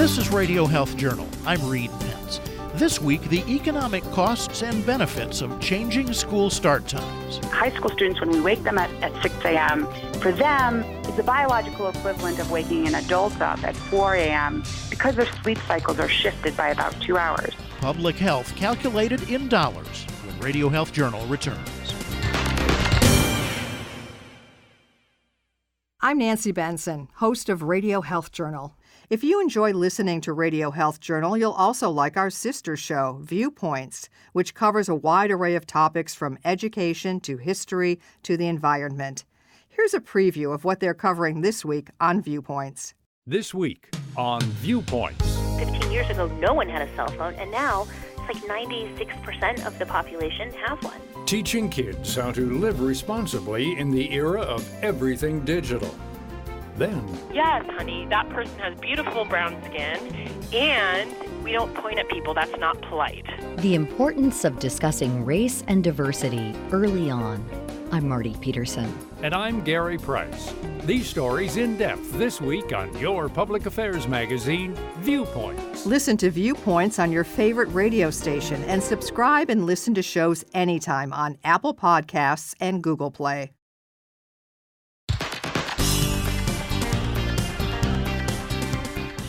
This is Radio Health Journal. I'm Reed Pence. This week, the economic costs and benefits of changing school start times. High school students, when we wake them at 6 a.m., for them, it's the biological equivalent of waking an adult up at 4 a.m. because their sleep cycles are shifted by about 2 hours. Public health calculated in dollars when Radio Health Journal returns. I'm Nancy Benson, host of Radio Health Journal. If you enjoy listening to Radio Health Journal, you'll also like our sister show, Viewpoints, which covers a wide array of topics from education to history to the environment. Here's a preview of what they're covering this week on Viewpoints. This week on Viewpoints. 15 years ago, no one had a cell phone, and now it's like 96% of the population have one. Teaching kids how to live responsibly in the era of everything digital. Then, yes, honey, that person has beautiful brown skin, and we don't point at people. That's not polite. The importance of discussing race and diversity early on. I'm Marty Peterson. And I'm Gary Price. These stories in depth this week on your public affairs magazine, Viewpoints. Listen to Viewpoints on your favorite radio station and subscribe and listen to shows anytime on Apple Podcasts and Google Play.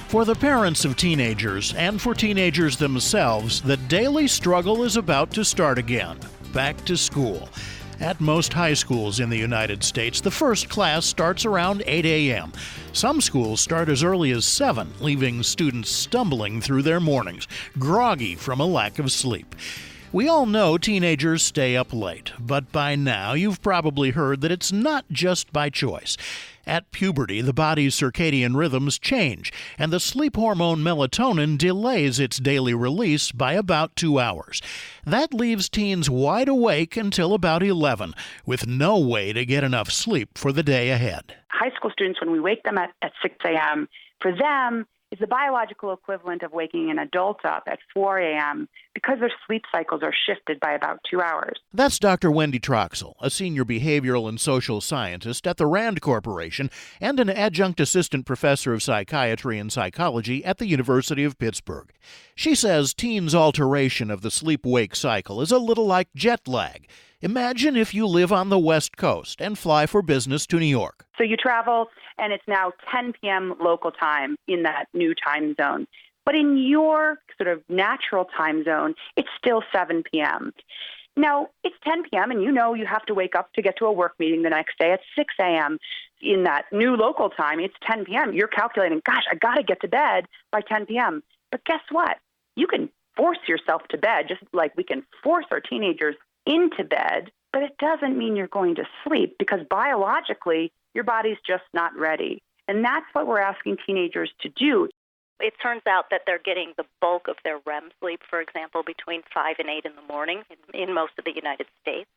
For the parents of teenagers and for teenagers themselves, the daily struggle is about to start again. Back to school. At most high schools in the United States, the first class starts around 8 a.m. Some schools start as early as 7, leaving students stumbling through their mornings, groggy from a lack of sleep. We all know teenagers stay up late, but by now you've probably heard that it's not just by choice. At puberty, the body's circadian rhythms change, and the sleep hormone melatonin delays its daily release by about 2 hours. That leaves teens wide awake until about 11, with no way to get enough sleep for the day ahead. High school students, when we wake them at 6 a.m., for them, it's the biological equivalent of waking an adult up at 4 a.m. because their sleep cycles are shifted by about 2 hours. That's Dr. Wendy Troxel, a senior behavioral and social scientist at the Rand Corporation and an adjunct assistant professor of psychiatry and psychology at the University of Pittsburgh. She says teens' alteration of the sleep-wake cycle is a little like jet lag. Imagine if you live on the West Coast and fly for business to New York. So you travel, and it's now 10 p.m. local time in that new time zone. But in your sort of natural time zone, it's still 7 p.m. Now, it's 10 p.m., and you know you have to wake up to get to a work meeting the next day at 6 a.m. In that new local time, it's 10 p.m. You're calculating, gosh, I got to get to bed by 10 p.m. But guess what? You can force yourself to bed, just like we can force our teenagers into bed, but it doesn't mean you're going to sleep because biologically, your body's just not ready. And that's what we're asking teenagers to do. It turns out that they're getting the bulk of their REM sleep, for example, between 5 and 8 in the morning in most of the United States.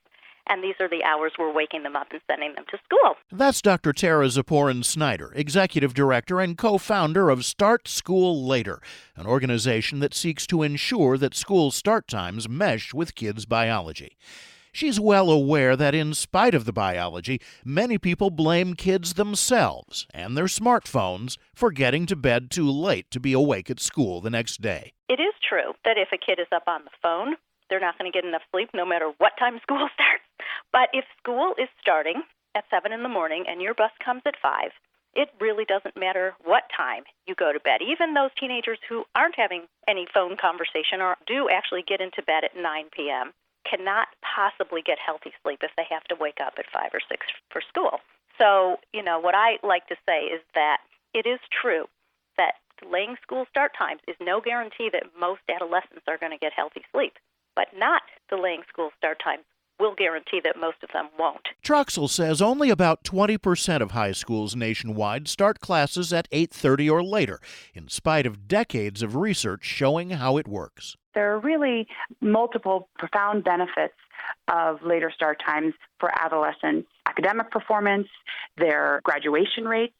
And these are the hours we're waking them up and sending them to school. That's Dr. Tara Zaporin-Snyder, Executive Director and co-founder of Start School Later, an organization that seeks to ensure that school start times mesh with kids' biology. She's well aware that in spite of the biology, many people blame kids themselves and their smartphones for getting to bed too late to be awake at school the next day. It is true that if a kid is up on the phone, they're not going to get enough sleep no matter what time school starts. But if school is starting at 7 in the morning and your bus comes at 5, it really doesn't matter what time you go to bed. Even those teenagers who aren't having any phone conversation or do actually get into bed at 9 p.m. cannot possibly get healthy sleep if they have to wake up at 5 or 6 for school. So, what I like to say is that it is true that delaying school start times is no guarantee that most adolescents are going to get healthy sleep. But not delaying school start times will guarantee that most of them won't. Troxel says only about 20% of high schools nationwide start classes at 8:30 or later, in spite of decades of research showing how it works. There are really multiple profound benefits of later start times for adolescents. Academic performance, their graduation rates,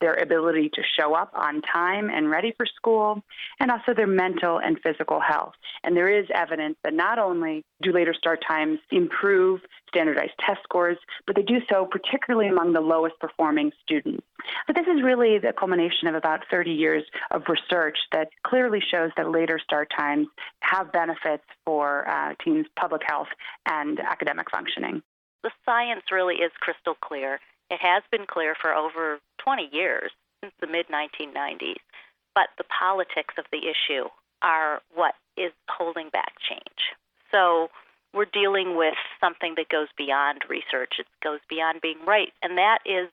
their ability to show up on time and ready for school, and also their mental and physical health. And there is evidence that not only do later start times improve standardized test scores, but they do so particularly among the lowest performing students. But this is really the culmination of about 30 years of research that clearly shows that later start times have benefits for teens' public health and academic functioning. The science really is crystal clear. It has been clear for over 20 years, since the mid-1990s. But the politics of the issue are what is holding back change. So we're dealing with something that goes beyond research. It goes beyond being right. And that is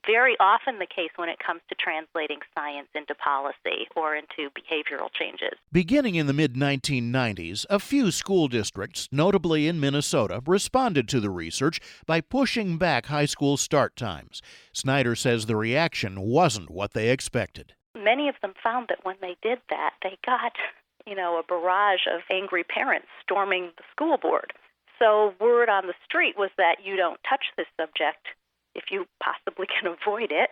very often the case when it comes to translating science into policy or into behavioral changes. Beginning in the mid-1990s, a few school districts, notably in Minnesota, responded to the research by pushing back high school start times. Snyder says the reaction wasn't what they expected. Many of them found that when they did that, they got, a barrage of angry parents storming the school board. So word on the street was that you don't touch this subject if you possibly can avoid it.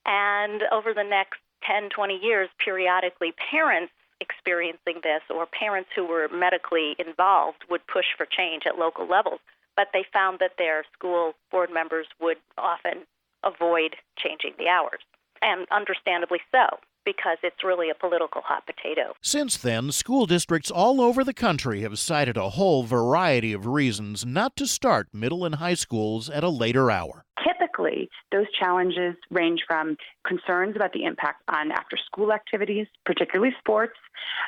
And over the next 10, 20 years, periodically, parents experiencing this or parents who were medically involved would push for change at local levels. But they found that their school board members would often avoid changing the hours. And understandably so, because it's really a political hot potato. Since then, school districts all over the country have cited a whole variety of reasons not to start middle and high schools at a later hour. Typically, those challenges range from concerns about the impact on after-school activities, particularly sports,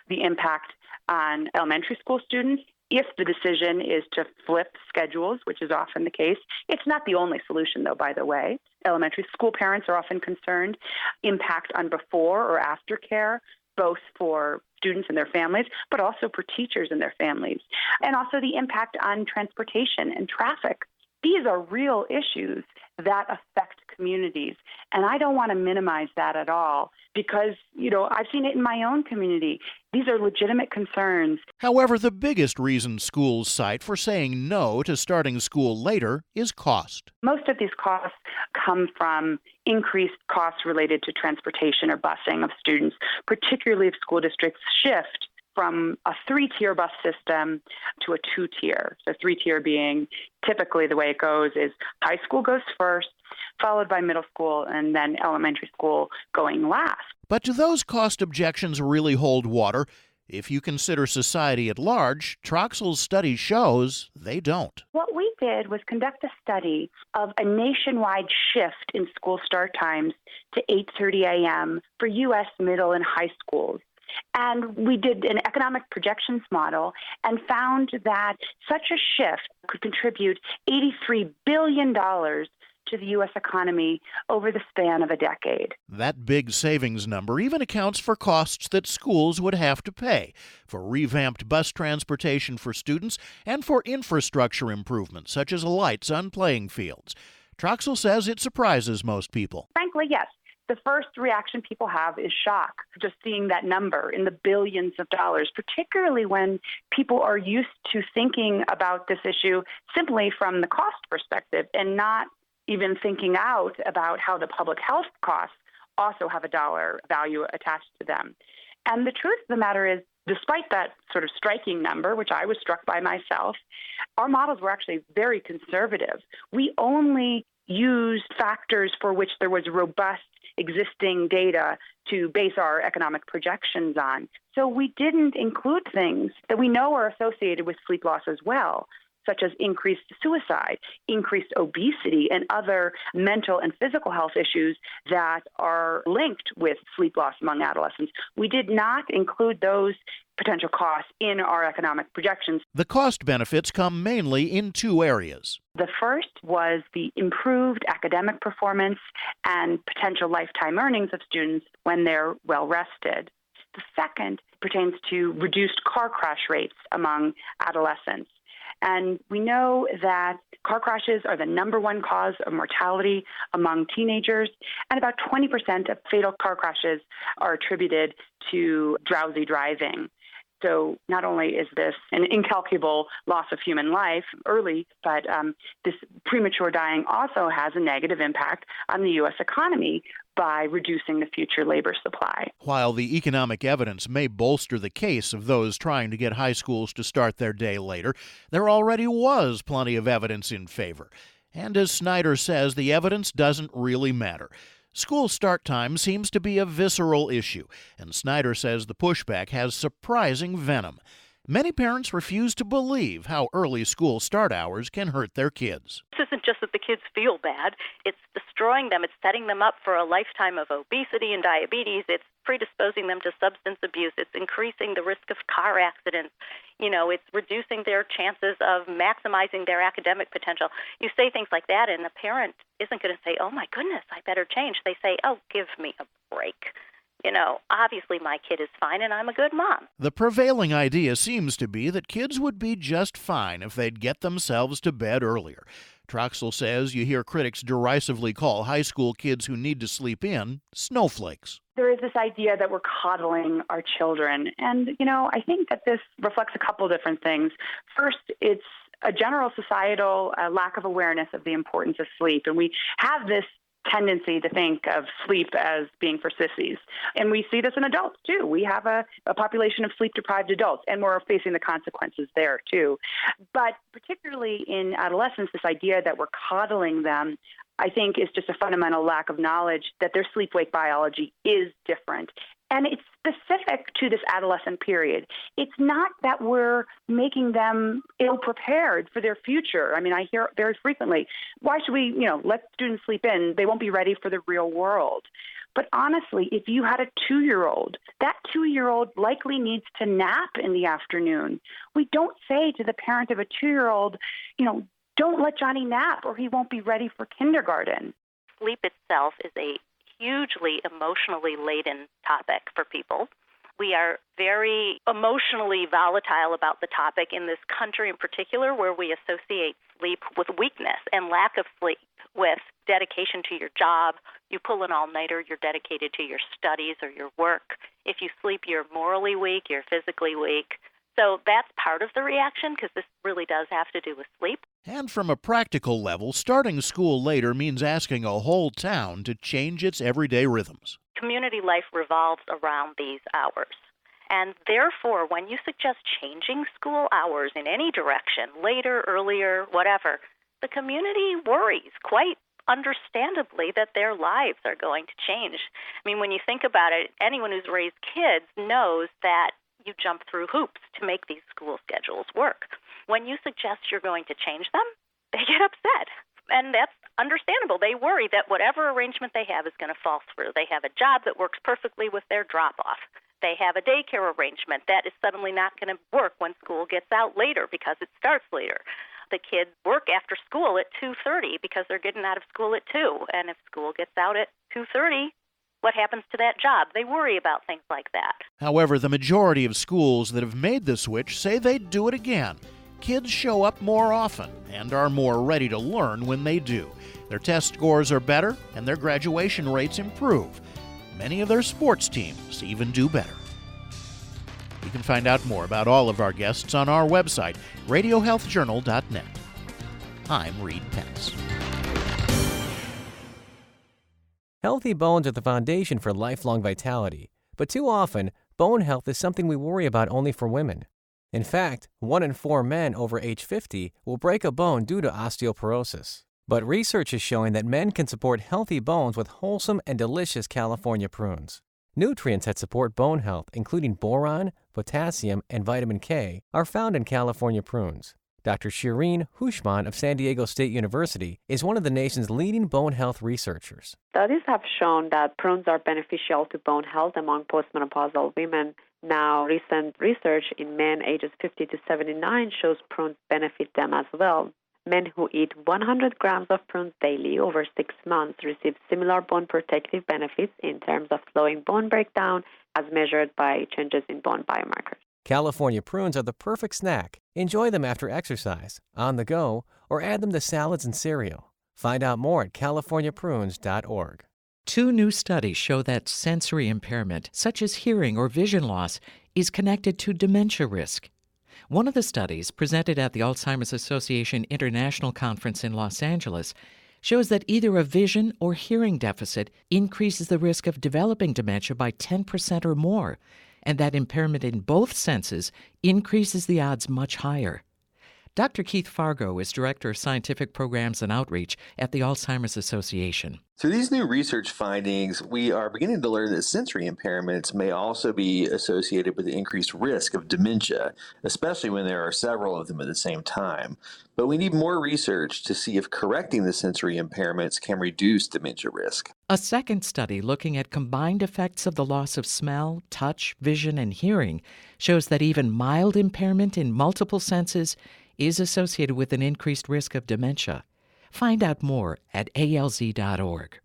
the impact on elementary school students. If the decision is to flip schedules, which is often the case, it's not the only solution, though, by the way. Elementary school parents are often concerned. Impact on before or after care, both for students and their families, but also for teachers and their families. And also the impact on transportation and traffic. These are real issues that affect communities. And I don't want to minimize that at all because, I've seen it in my own community. These are legitimate concerns. However, the biggest reason schools cite for saying no to starting school later is cost. Most of these costs come from increased costs related to transportation or busing of students, particularly if school districts shift from a 3-tier bus system to a 2-tier. So 3-tier being typically the way it goes is high school goes first, followed by middle school, and then elementary school going last. But do those cost objections really hold water? If you consider society at large, Troxell's study shows they don't. What we did was conduct a study of a nationwide shift in school start times to 8:30 a.m. for U.S. middle and high schools. And we did an economic projections model and found that such a shift could contribute $83 billion to the U.S. economy over the span of a decade. That big savings number even accounts for costs that schools would have to pay for revamped bus transportation for students and for infrastructure improvements, such as lights on playing fields. Troxell says it surprises most people. Frankly, yes. The first reaction people have is shock, just seeing that number in the billions of dollars, particularly when people are used to thinking about this issue simply from the cost perspective and not even thinking out about how the public health costs also have a dollar value attached to them. And the truth of the matter is, despite that sort of striking number, which I was struck by myself, our models were actually very conservative. We only used factors for which there was robust existing data to base our economic projections on. So we didn't include things that we know are associated with sleep loss as well, such as increased suicide, increased obesity, and other mental and physical health issues that are linked with sleep loss among adolescents. We did not include those potential costs in our economic projections. The cost benefits come mainly in 2 areas. The first was the improved academic performance and potential lifetime earnings of students when they're well rested. The second pertains to reduced car crash rates among adolescents. And we know that car crashes are the number one cause of mortality among teenagers, and about 20% of fatal car crashes are attributed to drowsy driving. So not only is this an incalculable loss of human life early, but this premature dying also has a negative impact on the U.S. economy, by reducing the future labor supply. While the economic evidence may bolster the case of those trying to get high schools to start their day later, there already was plenty of evidence in favor. And as Snyder says, the evidence doesn't really matter. School start time seems to be a visceral issue, and Snyder says the pushback has surprising venom. Many parents refuse to believe how early school start hours can hurt their kids. This isn't just that the kids feel bad. It's destroying them. It's setting them up for a lifetime of obesity and diabetes. It's predisposing them to substance abuse. It's increasing the risk of car accidents. It's reducing their chances of maximizing their academic potential. You say things like that, and the parent isn't going to say, oh, my goodness, I better change. They say, oh, give me a break. Obviously my kid is fine and I'm a good mom. The prevailing idea seems to be that kids would be just fine if they'd get themselves to bed earlier. Troxel says you hear critics derisively call high school kids who need to sleep in snowflakes. There is this idea that we're coddling our children. And, I think that this reflects a couple different things. First, it's a general societal lack of awareness of the importance of sleep. And we have this tendency to think of sleep as being for sissies. And we see this in adults, too. We have a population of sleep-deprived adults, and we're facing the consequences there, too. But particularly in adolescents, this idea that we're coddling them, I think, is just a fundamental lack of knowledge that their sleep-wake biology is different. And it's specific to this adolescent period. It's not that we're making them ill-prepared for their future. I mean, I hear very frequently, why should we, let students sleep in? They won't be ready for the real world. But honestly, if you had a 2-year-old, that 2-year-old likely needs to nap in the afternoon. We don't say to the parent of a 2-year-old, don't let Johnny nap or he won't be ready for kindergarten. Sleep itself is a hugely emotionally laden topic for people. We are very emotionally volatile about the topic in this country in particular, where we associate sleep with weakness and lack of sleep with dedication to your job. You pull an all-nighter, you're dedicated to your studies or your work. If you sleep, you're morally weak, you're physically weak. So that's part of the reaction, because this really does have to do with sleep. And from a practical level, starting school later means asking a whole town to change its everyday rhythms. Community life revolves around these hours. And therefore, when you suggest changing school hours in any direction, later, earlier, whatever, the community worries quite understandably that their lives are going to change. I mean, when you think about it, anyone who's raised kids knows that you jump through hoops to make these school schedules work. When you suggest you're going to change them, they get upset. And that's understandable. They worry that whatever arrangement they have is going to fall through. They have a job that works perfectly with their drop-off. They have a daycare arrangement that is suddenly not going to work when school gets out later because it starts later. The kids work after school at 2:30 because they're getting out of school at 2. And if school gets out at 2:30, what happens to that job? They worry about things like that. However, the majority of schools that have made the switch say they'd do it again. Kids show up more often and are more ready to learn when they do. Their test scores are better and their graduation rates improve. Many of their sports teams even do better. You can find out more about all of our guests on our website, radiohealthjournal.net. I'm Reed Pence. Healthy bones are the foundation for lifelong vitality, but too often, bone health is something we worry about only for women. In fact, 1 in 4 men over age 50 will break a bone due to osteoporosis. But research is showing that men can support healthy bones with wholesome and delicious California prunes. Nutrients that support bone health, including boron, potassium, and vitamin K, are found in California prunes. Dr. Shireen Hushman of San Diego State University is one of the nation's leading bone health researchers. Studies have shown that prunes are beneficial to bone health among postmenopausal women. Now, recent research in men ages 50 to 79 shows prunes benefit them as well. Men who eat 100 grams of prunes daily over 6 months receive similar bone protective benefits in terms of slowing bone breakdown as measured by changes in bone biomarkers. California prunes are the perfect snack. Enjoy them after exercise, on the go, or add them to salads and cereal. Find out more at californiaprunes.org. 2 new studies show that sensory impairment, such as hearing or vision loss, is connected to dementia risk. One of the studies, presented at the Alzheimer's Association International Conference in Los Angeles, shows that either a vision or hearing deficit increases the risk of developing dementia by 10% or more, and that impairment in both senses increases the odds much higher. Dr. Keith Fargo is Director of Scientific Programs and Outreach at the Alzheimer's Association. Through these new research findings, we are beginning to learn that sensory impairments may also be associated with increased risk of dementia, especially when there are several of them at the same time. But we need more research to see if correcting the sensory impairments can reduce dementia risk. A second study looking at combined effects of the loss of smell, touch, vision, and hearing shows that even mild impairment in multiple senses is associated with an increased risk of dementia. Find out more at alz.org.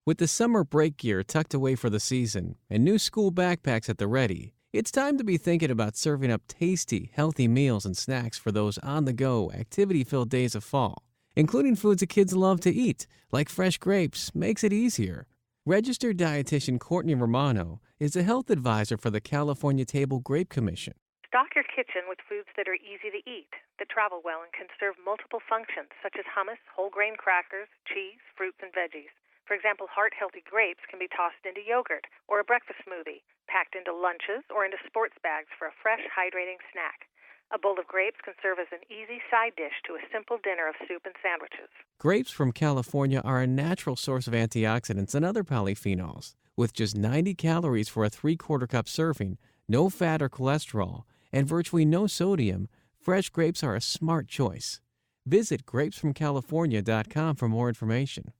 With the summer break gear tucked away for the season and new school backpacks at the ready, it's time to be thinking about serving up tasty, healthy meals and snacks for those on-the-go, activity-filled days of fall. Including foods that kids love to eat, like fresh grapes, makes it easier. Registered dietitian Courtney Romano is a health advisor for the California Table Grape Commission. Stock your kitchen with foods that are easy to eat, that travel well and can serve multiple functions, such as hummus, whole grain crackers, cheese, fruits, and veggies. For example, heart-healthy grapes can be tossed into yogurt or a breakfast smoothie, packed into lunches or into sports bags for a fresh, hydrating snack. A bowl of grapes can serve as an easy side dish to a simple dinner of soup and sandwiches. Grapes from California are a natural source of antioxidants and other polyphenols. With just 90 calories for a 3/4 cup serving, no fat or cholesterol, and virtually no sodium, fresh grapes are a smart choice. Visit grapesfromcalifornia.com for more information.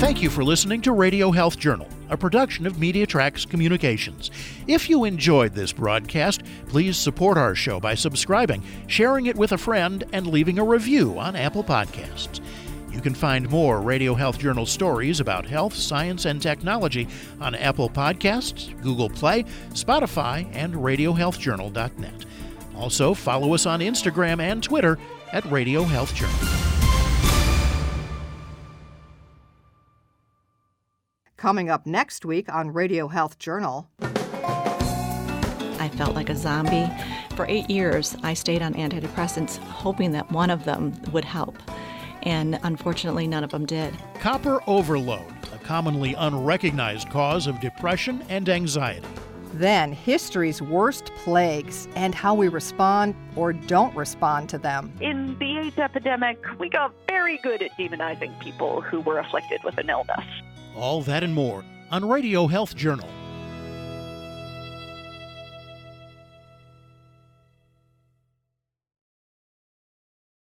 Thank you for listening to Radio Health Journal, a production of MediaTrax Communications. If you enjoyed this broadcast, please support our show by subscribing, sharing it with a friend, and leaving a review on Apple Podcasts. You can find more Radio Health Journal stories about health, science, and technology on Apple Podcasts, Google Play, Spotify, and RadioHealthJournal.net. Also, follow us on Instagram and Twitter at Radio Health Journal. Coming up next week on Radio Health Journal. I felt like a zombie. For 8 years, I stayed on antidepressants, hoping that one of them would help. And unfortunately, none of them did. Copper overload, a commonly unrecognized cause of depression and anxiety. Then, history's worst plagues and how we respond or don't respond to them. In the AIDS epidemic, we got very good at demonizing people who were afflicted with an illness. All that and more on Radio Health Journal.